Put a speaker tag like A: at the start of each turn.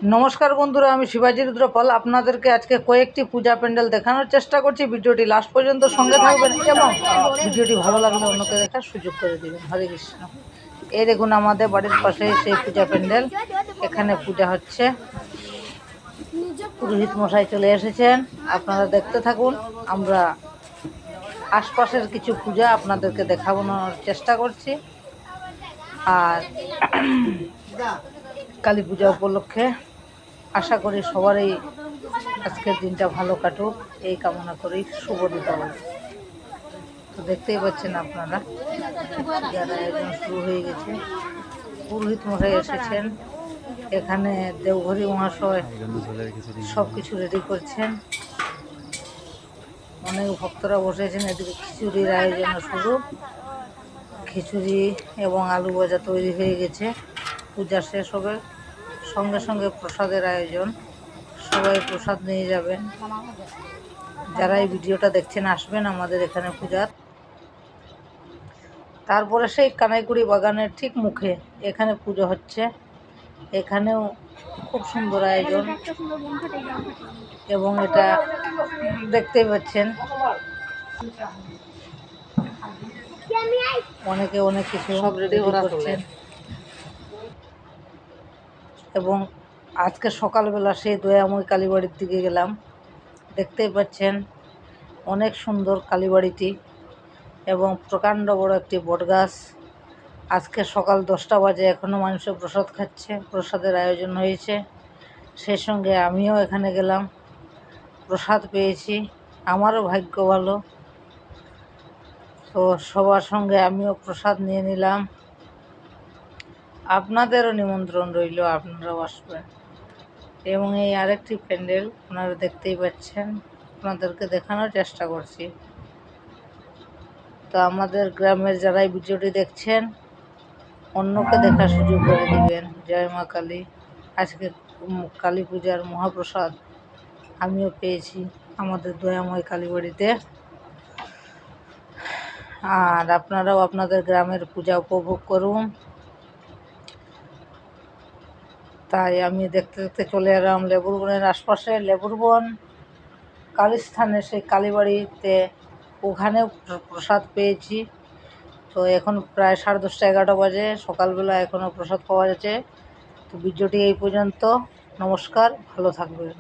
A: নমস্কার বন্ধুরা, আমি শিবাজি রুদ্রপাল আপনাদেরকে আজকে কয়েকটি পূজা প্যান্ডেল দেখানোর চেষ্টা করছি। ভিডিওটি লাস্ট পর্যন্ত সঙ্গে থাকবেন এবং ভিডিওটি ভালো লাগলে অন্যকে দেখার সুযোগ করে দেবেন। হরে কৃষ্ণ। এই দেখুন আমাদের বাড়ির পাশে সেই পূজা প্যান্ডেল, এখানে পূজা হচ্ছে। পুরোহিত মশাই চলে এসেছেন, আপনারা দেখতে থাকুন। আমরা আশপাশের কিছু পূজা আপনাদেরকে দেখানোর চেষ্টা করছি। আর কালী পূজা উপলক্ষে আশা করি সবারই আজকের দিনটা ভালো কাটুক, এই কামনা করি। শুভ দীপাবলি। তো দেখতেই পাচ্ছেন আপনারা যারা আয়োজন শুরু হয়ে গেছে, পুরোহিত মশাই এসেছেন, এখানে দেওঘরী মহাশয় সব কিছু রেডি করছেন। অনেক ভক্তরা বসেছেন। এদিকে খিচুড়ির আয়োজন শুরু, খিচুড়ি এবং আলু ভাজা তৈরি হয়ে গেছে। পূজা শেষ হবে, সঙ্গে সঙ্গে প্রসাদের আয়োজন। সবাই প্রসাদ নিয়ে যাবেন। যারা এই ভিডিওটা দেখছেন আসবেন আমাদের এখানে পূজার। তারপরে সেই কানাইকুড়ি বাগানের ঠিক মুখে এখানে পুজো হচ্ছে। এখানেও খুব সুন্দর আয়োজন এবং এটা দেখতেই পাচ্ছেন অনেকে অনেক কিছু সব রেডি করছেন। এবং আজকে সকালবেলা সেই দয়াময় কালীবাড়ির দিকে গেলাম, দেখতেই পাচ্ছেন অনেক সুন্দর কালীবাড়িটি এবং প্রকাণ্ড বড় একটি বটগাছ। আজকে সকাল 10টা বাজে, এখনও মানুষের প্রসাদ খাচ্ছে, প্রসাদের আয়োজন হয়েছে। সেই সঙ্গে আমিও এখানে গেলাম, প্রসাদ পেয়েছি, আমারও ভাগ্য ভালো। তো সবার সঙ্গে আমিও প্রসাদ নিয়ে নিলাম। আপনাদেরও নিমন্ত্রণ রইল, আপনারাও আসবেন। এবং এই আরেকটি প্যান্ডেল আপনারা দেখতেই পাচ্ছেন, আপনাদেরকে দেখানোর চেষ্টা করছি। তো আমাদের গ্রামের যারা এই ভিডিওটি দেখছেন অন্যকে দেখার সুযোগ করে দিবেন। জয় মা কালী। আজকে কালী পূজার মহাপ্রসাদ আমিও পেয়েছি আমাদের দয়াময় কালীবাড়িতে। আর আপনারাও আপনাদের গ্রামের পূজা উপভোগ করুন। তাই আমি দেখতে দেখতে চলে এলাম লেবুর বনের আশপাশে। লেবুর বন কালীস্থানে সেই কালীবাড়িতে, ওখানেও প্রসাদ পেয়েছি। তো এখন প্রায় 10:30 11টা বাজে, সকালবেলা এখনও প্রসাদ পাওয়া যাচ্ছে। তো ভিডিওটি এই পর্যন্ত। নমস্কার, ভালো থাকবেন।